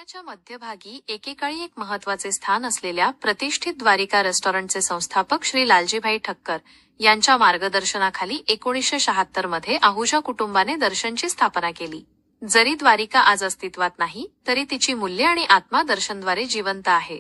सोहळ्याच्या मध्यभागी एकेकाळी एक महत्त्वाचे स्थान असलेल्या प्रतिष्ठित द्वारिका रेस्टॉरंटचे संस्थापक श्री लालजीभाई ठक्कर यांच्या मार्गदर्शनाखाली 1976 मध्ये आहुजा कुटुंबाने दर्शनची स्थापना केली। जरी द्वारिका आज अस्तित्वात नाही तरी तिची मूल्ये आणि आत्मा दर्शनद्वारे जिवंत आहे।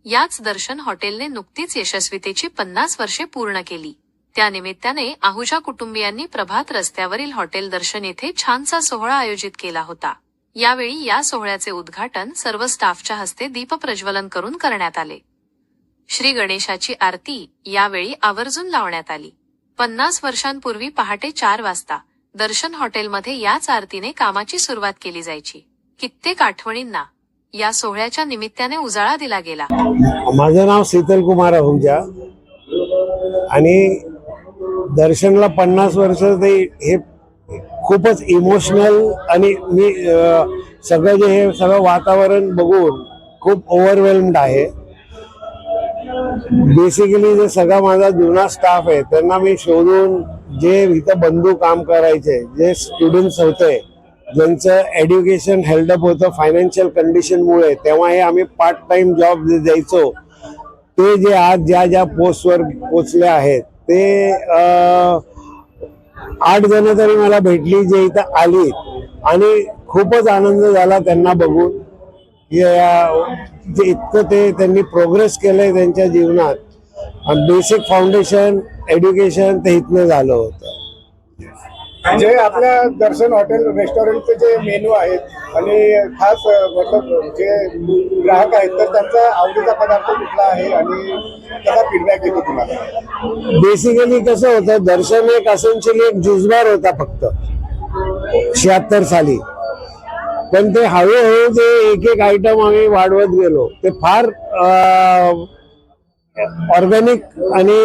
याच दर्शन हॉटेलने नुकतीच यशस्वीतेची 50 वर्षे पूर्ण केली। त्या निमित्ताने आहुजा कुटुंबियांनी प्रभात रस्त्यावरील हॉटेल दर्शन येथे छानसा सोहळा आयोजित केला होता। यावेळी या सोहळ्याचे उद्घाटन सर्व स्टाफच्या हस्ते दीप प्रज्वलन करून करण्यात आले। श्री गणेशाची आरती यावेळी आवर्जून लावण्यात आली। 50 वर्षांपूर्वी पहाटे 4 वाजता दर्शन हॉटेलमध्ये याच आरतीने कामाची सुरुवात केली जायची। कित्येक आठवणींना या सोहळ्याच्या निमित्ताने उजाळा दिला गेला। माझं नाव शीतल कुमार आहुजा आणि दर्शनला 50 वर्ष हे खूपच इमोशनल आणि मी सगळं जे हे सगळं वातावरण बघून खूप ओव्हरवेल्म्ड आहे। बेसिकली जे सगळा माझा जुना स्टाफ आहे त्यांना मी शोधून जे इथं बंधू काम करायचे, जे स्टुडंट्स होते ज्यांचं एज्युकेशन हेल्डअप होतं फायनान्शियल कंडिशनमुळे, तेव्हा हे आम्ही पार्ट टाइम जॉब द्यायचो, ते जे आज ज्या पोस्टवर पोचले आहेत ते 8 जण तरी मला भेटली जे इथं आली आणि खूपच आनंद झाला त्यांना बघून की जे इतकं त्यांनी प्रोग्रेस केलंय त्यांच्या जीवनात आणि बेसिक फाउंडेशन एज्युकेशन ते इथनं झालं होतं। जे आपल्या दर्शन हॉटेल रेस्टॉरंटचे जे मेनू आहेत आणि खास मतलब जे ग्राहक आहेत तर त्यांचा आवडीचा पदार्थ कुठला आहे आणि त्याचा फीडबॅक येतो तुम्हाला? बेसिकली कसं होतं, दर्शन एक असेन्शियली एक जुजबार होता फक्त 76 साली, पण ते हळूहळू ते एक आयटम आम्ही वाढवत गेलो। ते फार ऑर्गॅनिक आणि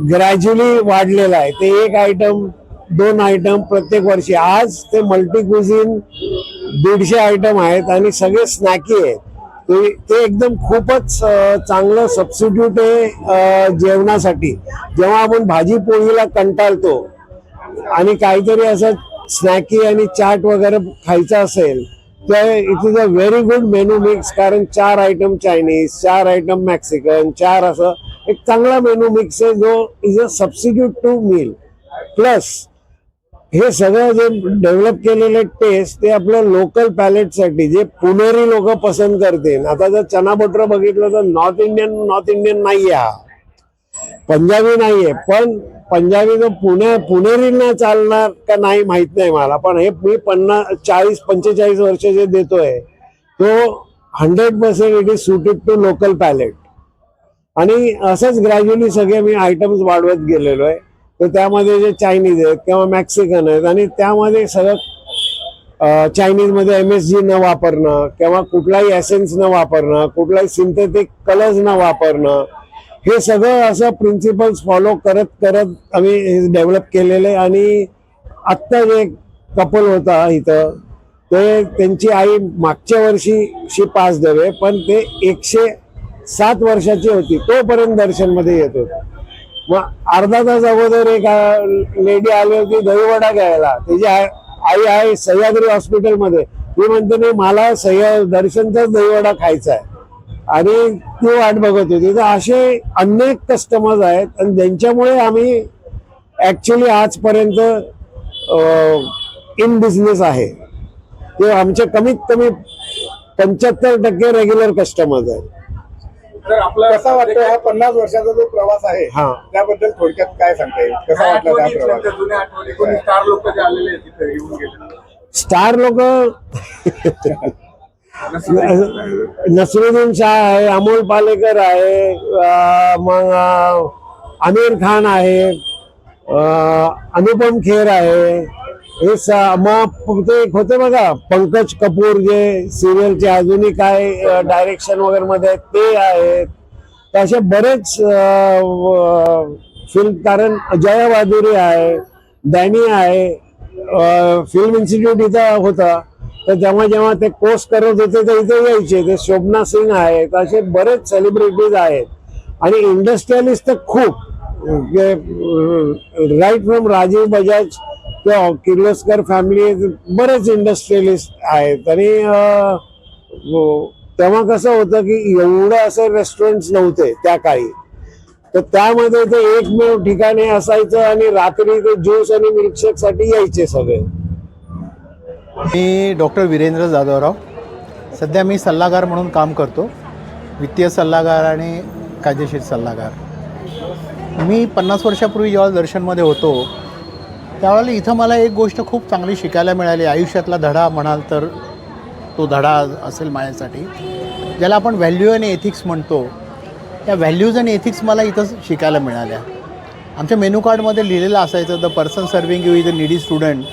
ग्रॅज्युअली वाढलेलं आहे। ते 1 आयटम 2 आयटम प्रत्येक वर्षी, आज ते मल्टी क्युझिन 150 आयटम आहेत आणि सगळे स्नॅकी आहेत। ते एकदम खूपच चांगलं सबस्टिट्यूट आहे जेवणासाठी। जेव्हा आपण भाजी पोळीला कंटाळतो आणि काहीतरी असं स्नॅकी आणि चाट वगैरे खायचं असेल तर it is a very good menu mix, कारण 4 आयटम चायनीज, 4 आयटम मेक्सिकन, 4 असं एक चांगला मेनू मिक्स आहे जो is a substitute to meal. Plus हे सगळं जे डेव्हलप केलेले टेस्ट ते आपल्या लोकल पॅलेटसाठी जे पुणेरी लोक पसंत करतील। आता जर चना बटर बघितलं तर नॉर्थ इंडियन नाहीये, हा पंजाबी नाहीये, पण पंजाबी जो पुणेरींना चालणार का नाही माहित नाही मला, पण हे मी 40-45 वर्ष जे देतोय तो 100% it is suited to local palette. आणि असंच ग्रॅज्युअली सगळे मी आयटम्स वाढवत गेलेलो आहे। तर त्यामध्ये जे चायनीज आहेत किंवा मॅक्सिकन आहेत आणि त्यामध्ये सगळं चायनीजमध्ये MSG न वापरणं किंवा कुठलाही एसेन्स न वापरणं, कुठलाही सिंथेटिक कलर्स न वापरणं, हे सगळं असं प्रिन्सिपल्स फॉलो करत आम्ही डेव्हलप केलेले। आणि आत्ता जे कपल होता इथं ते त्यांची आई मागच्या वर्षी पास देवे, पण ते 107 वर्षाची होती तोपर्यंत दर्शनमध्ये येत होते। मग अर्धा तास अगोदर एक लेडी आली होती दहीवडा घ्यायला, त्याची आई आहे सह्याद्री हॉस्पिटलमध्ये, ती म्हणते नाही मला दर्शनचाच दहीवडा खायचा आहे आणि ती वाट बघत होती। तर असे अनेक कस्टमर्स आहेत आणि ज्यांच्यामुळे आम्ही ऍक्च्युली आजपर्यंत इन बिझनेस आहे। ते आमचे कमीत कमी 75% रेग्युलर कस्टमर्स आहेत। तर आपला कसा वाटतं हा 50 वर्षाचा जो प्रवास आहे त्याबद्दल थोडक्यात काय सांगता येईल? कसा वाटला हा प्रवास? स्टार लोक जे आलेले आहेत तिथे येऊन गेले, स्टार लोक नसरुद्दीन शाह आहे, अमोल पालेकर आहे, मग आमिर खान आहे, अनुपम खेर आहे, हे मग ते एक होते बघा पंकज कपूर जे सिरियलचे अजूनही काय डायरेक्शन वगैरे मध्ये ते आहेत। तर असे बरेच फिल्म, कारण जया भादुरी आहे, डॅनी आहे, फिल्म इन्स्टिट्यूट इथं होता तर जेव्हा ते कोर्स करत होते तर इथे यायचे, ते शोभना सिंग आहेत, असे बरेच सेलिब्रिटीज आहेत। आणि इंडस्ट्रियलिस्ट तर खूप, राईट फ्रॉम राजीव बजाज किंवा किर्लोस्कर फॅमिली बरेच इंडस्ट्रियलिस्ट आहेत आणि तेव्हा कसं होतं की एवढं असं रेस्टॉरंट नव्हते त्या काळी, तर त्यामध्ये ते एकमेव ठिकाणी असायचं आणि रात्री ते ज्यूस आणि मिल्कशेक साठी यायचे सगळे. मी डॉक्टर वीरेंद्र जाधवराव, सध्या मी सल्लागार म्हणून काम करतो, वित्तीय सल्लागार आणि कायदेशीर सल्लागार. मी 50 वर्षापूर्वी जेव्हा दर्शनमध्ये होतो त्यावेळेला इथं मला एक गोष्ट खूप चांगली शिकायला मिळाली. आयुष्यातला धडा म्हणाल तर तो धडा असेल माझ्यासाठी, ज्याला आपण व्हॅल्यू आणि एथिक्स म्हणतो. त्या व्हॅल्यूज आणि एथिक्स मला इथं शिकायला मिळाल्या. आमच्या मेनू कार्डमध्ये लिहिलेलं असायचं, the person serving you is a needy student,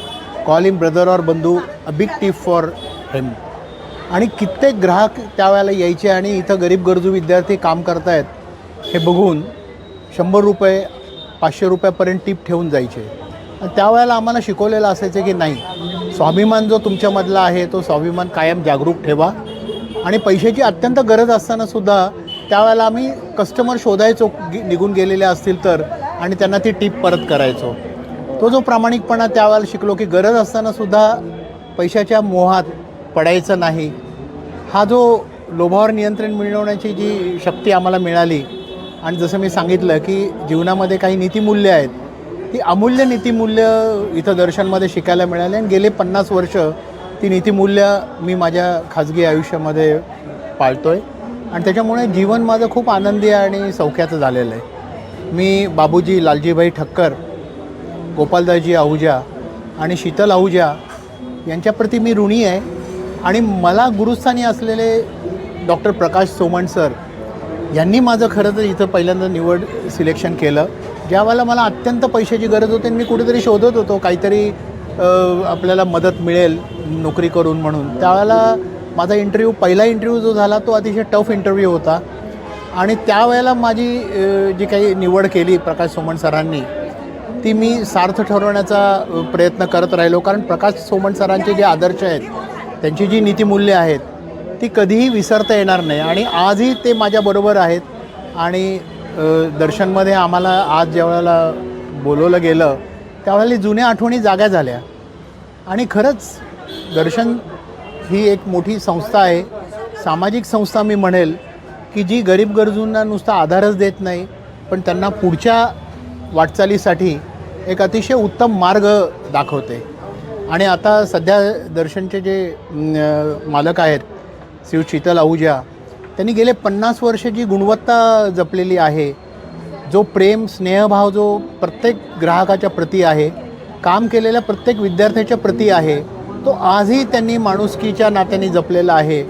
call him brother और बंधू, अ बिग टिप फॉर हिम. आणि कित्येक ग्राहक त्यावेळेला यायचे आणि इथं गरीब गरजू विद्यार्थी काम करतायत हे बघून 100 रुपये 500 रुपयापर्यंत टिप ठेवून जायचे. आणि त्यावेळेला आम्हाला शिकवलेलं असायचं की नाही, स्वाभिमान जो तुमच्यामधला आहे तो स्वाभिमान कायम जागरूक ठेवा. आणि पैशाची अत्यंत गरज असतानासुद्धा त्यावेळेला आम्ही कस्टमर शोधायचो, निघून गेलेले असतील तर, आणि त्यांना ती टिप परत करायचो. तो जो प्रामाणिकपणा त्यावेळेला शिकलो की गरज असतानासुद्धा पैशाच्या मोहात पडायचं नाही, हा जो लोभावर नियंत्रण मिळवण्याची जी शक्ती आम्हाला मिळाली. आणि जसं मी सांगितलं की जीवनामध्ये काही नीतिमूल्य आहेत, ती अमूल्य नीतिमूल्य इथं दर्शनमध्ये शिकायला मिळाली. आणि गेले 50 वर्ष ती नीतिमूल्य मी माझ्या खाजगी आयुष्यामध्ये पाळतो आहे. आणि त्याच्यामुळे जीवन माझं खूप आनंदी आणि सौख्याचं झालेलं आहे. मी बाबूजी लालजीभाई ठक्कर, गोपालदासजी आहुजा आणि शीतल आहुजा यांच्याप्रती मी ऋणी आहे. आणि मला गुरुस्थानी असलेले डॉक्टर प्रकाश सोमण सर यांनी माझं खरं तर इथं पहिल्यांदा सिलेक्शन केलं. ज्यावेळेला मला अत्यंत पैशाची गरज होती, मी कुठेतरी शोधत होतो काहीतरी आपल्याला मदत मिळेल नोकरी करून म्हणून. त्यावेळेला माझा पहिला इंटरव्ह्यू जो झाला तो अतिशय टफ इंटरव्ह्यू होता. आणि त्यावेळेला माझी जी काही निवड केली प्रकाश सोमण सरांनी, ती मी सार्थ ठरवण्याचा प्रयत्न करत राहिलो. कारण प्रकाश सोमण सरांचे जे आदर्श आहेत, त्यांची जी नीतिमूल्य आहेत, ती कधीही विसरता येणार नाही. आणि आजही ते माझ्याबरोबर आहेत. आणि दर्शनमध्ये आम्हाला आज ज्यावेळेला बोलवलं गेलं त्यावेळेला जुन्या आठवणी जाग्या झाल्या. आणि खरंच दर्शन ही एक मोठी संस्था आहे, सामाजिक संस्था मी म्हणेल, की जी गरीब गरजूंना नुसता आधारच देत नाही, पण त्यांना पुढच्या वाटचालीसाठी एक अतिशय उत्तम मार्ग दाखवते. आणि आता सध्या दर्शनचे जे मालक आहेत श्री शीतल आहुजा, त्यांनी गेले 50 वर्ष जी गुणवत्ता जपलेली आहे, जो प्रेम स्नेहभाव जो प्रत्येक ग्राहकाच्या प्रती आहे, काम केलेल्या प्रत्येक विद्यार्थ्याच्या प्रती आहे, तो आजही त्यांनी माणुसकीच्या नात्याने जपलेला आहे.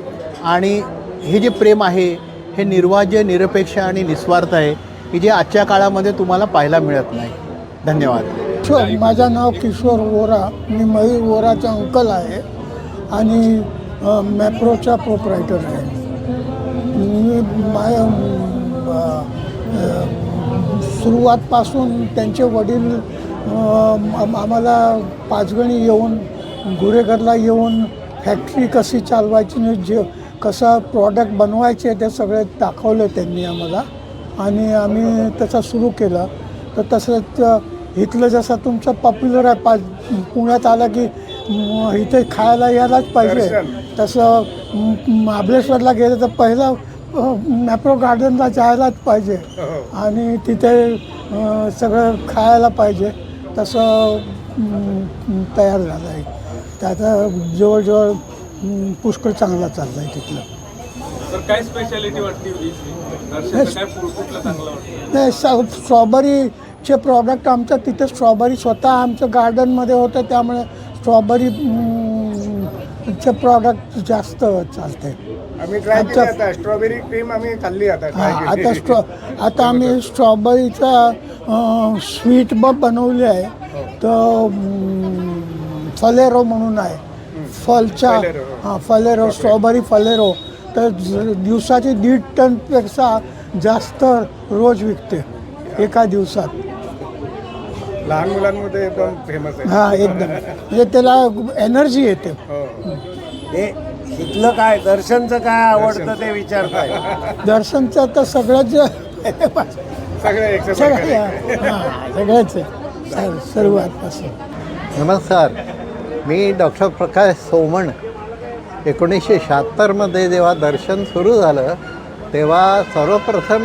आणि हे जे प्रेम आहे हे निर्वाज्य, निरपेक्ष आणि निस्वार्थ आहे, की जे आजच्या काळामध्ये तुम्हाला पाहायला मिळत नाही. धन्यवाद. माझं नाव किशोर वोरा, मी मयूर वोराचा अंकल आहे आणि मॅप्रोचा प्रोप्रायटर आहे. मी सुरुवातपासून त्यांचे वडील आम्हाला पाचगणी येऊन, गुरेघरला येऊन फॅक्टरी कशी चालवायची, कसं प्रॉडक्ट बनवायचे ते सगळे दाखवले त्यांनी आम्हाला. आणि आम्ही तसं सुरू केलं. तर तसंच इथलं जसं तुमचं पॉप्युलर आहे, पुण्यात आलं की इथे खायला यायलाच पाहिजे, तसं महाबळेश्वरला गेलं तर पहिलं मॅप्रो गार्डनला जायलाच पाहिजे आणि तिथे सगळं खायला पाहिजे. तसं तयार झालं आहे. त्याचा जवळजवळ पुष्कळ चांगला चालला आहे तिथलं. काय स्पेशालिटी वाटते? नाही, स्ट्रॉबेरीचे प्रॉडक्ट आमचं तिथे, स्ट्रॉबेरी स्वतः आमचं गार्डनमध्ये होतं, त्यामुळे स्ट्रॉबेरीचे प्रॉडक्ट जास्त चालते. आम्ही ट्राय केली आता स्ट्रॉबेरी क्रीम आम्ही खाल्ली आता. आता आम्ही स्ट्रॉबेरीचा स्वीट बनवले आहे. तर फलेरो म्हणून आहे, फलचा फलेरो, स्ट्रॉबेरी फलेरो. तर दिवसाची 1.5 टनपेक्षा जास्त रोज विकते एका दिवसात. लहान मुलांमध्ये एकदम फेमस आहे. हां, एकदम म्हणजे त्याला एनर्जी येते. हे इथलं काय दर्शनचं काय आवडतं ते विचारताय? दर्शनचं तर सगळंच सगळे सगळ्याच आहे सुरुवातपासून. नमस्कार, मी डॉक्टर प्रकाश सोमण. 1976मध्ये जेव्हा दर्शन सुरू झालं तेव्हा सर्वप्रथम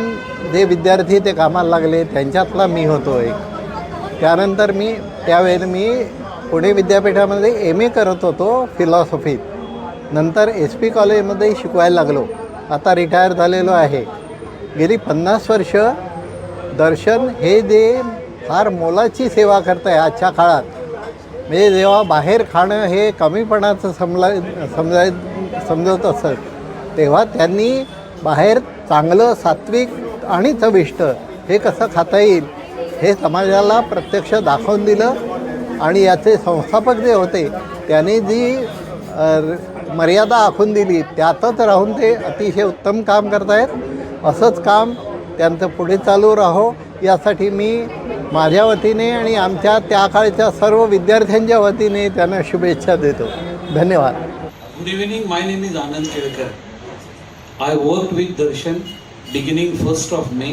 जे विद्यार्थी ते कामाला लागले त्यांच्यातला मी होतो एक. त्यानंतर त्यावेळेला मी पुणे विद्यापीठामध्ये MA करत होतो फिलॉसॉफीत. नंतर SP कॉलेजमध्ये शिकवायला लागलो. आता रिटायर झालेलो आहे. गेली 50 वर्ष दर्शन हे जे फार मोलाची सेवा करत आहे आजच्या काळात. म्हणजे जेव्हा बाहेर खाणं हे कमीपणाचं समजत असत तेव्हा त्यांनी बाहेर चांगलं सात्विक आणि चविष्ट हे कसं खाता येईल हे समाजाला प्रत्यक्ष दाखवून दिलं. आणि याचे संस्थापक जे होते त्यांनी जी मर्यादा आखून दिली त्यातच राहून ते अतिशय उत्तम काम करत आहेत. असंच काम त्यांचं पुढे चालू राहो यासाठी मी माझ्या वतीने आणि आमच्या त्या काळच्या सर्व विद्यार्थ्यांच्या वतीने त्यांना शुभेच्छा देतो. धन्यवाद. Good evening, my name is Anand Kelkar. I worked with Darshan beginning 1st of May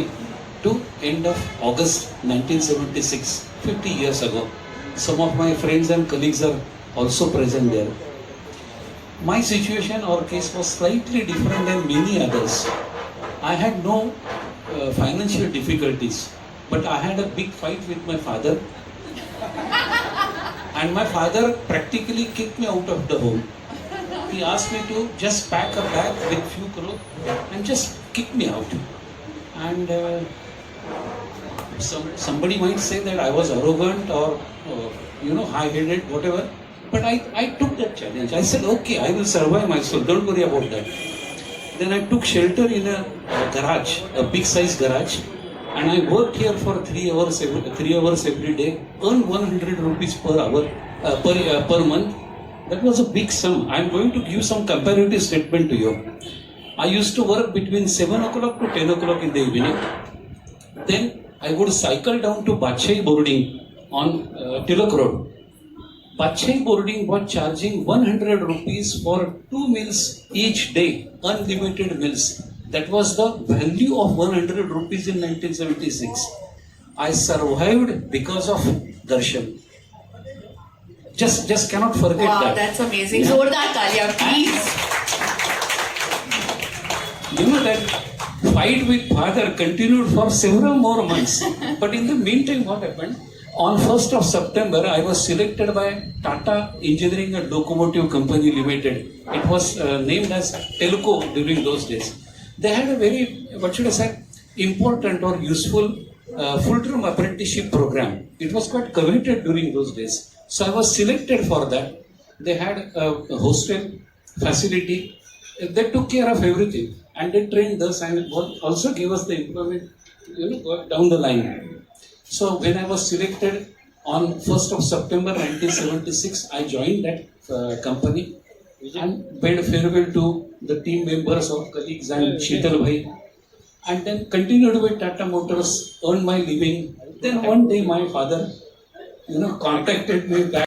to end of August 1976, 50 years ago. Some of my friends and colleagues are also present there. My situation or case was slightly different than many others. I had no financial difficulties, but I had a big fight with my father. And my father practically kicked me out of the home. He asked me to just pack a bag with few clothes and just kick me out. And somebody might say that I was arrogant or high-headed, whatever. But I took that challenge. I said, okay, I will survive myself. Don't worry about that. Then I took shelter in a garage, a big size garage. And I worked here for 3 hours every day, earned 100 rupees per hour, per month. That was a big sum. I am going to give some comparative statement to you. I used to work between 7 o'clock to 10 o'clock in the evening. Then I would cycle down to Badshai boarding on Tilak Road. Badshai boarding was charging 100 rupees for 2 meals each day, unlimited meals. That was the value of 100 rupees in 1976. I survived because of Darshan. Just cannot forget Wow, that. that's amazing. Zordar Talia, please. You know that fight with father continued for several more months. But in the meantime, what happened? On 1st of September, I was selected by Tata Engineering and Locomotive Company Limited. It was named as Telco during those days. They had a very, important or useful full-term apprenticeship program. It was quite coveted during those days. So I was selected for that. They had a hostel facility. They took care of everything and they trained us and also gave us the employment, down the line. So when I was selected on 1st of September 1976, I joined that company and bade farewell to the team members or colleagues and Sheetal Bhai, and then continued with Tata Motors, earned my living. Then one day my father, contacted me back.